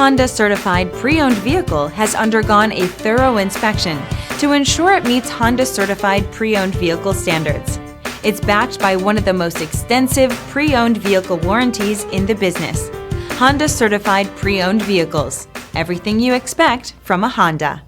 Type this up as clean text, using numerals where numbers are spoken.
Honda certified pre-owned vehicle has undergone a thorough inspection to ensure it meets Honda certified pre-owned vehicle standards. It's backed by one of the most extensive pre-owned vehicle warranties in the business. Honda certified pre-owned vehicles. Everything you expect from a Honda.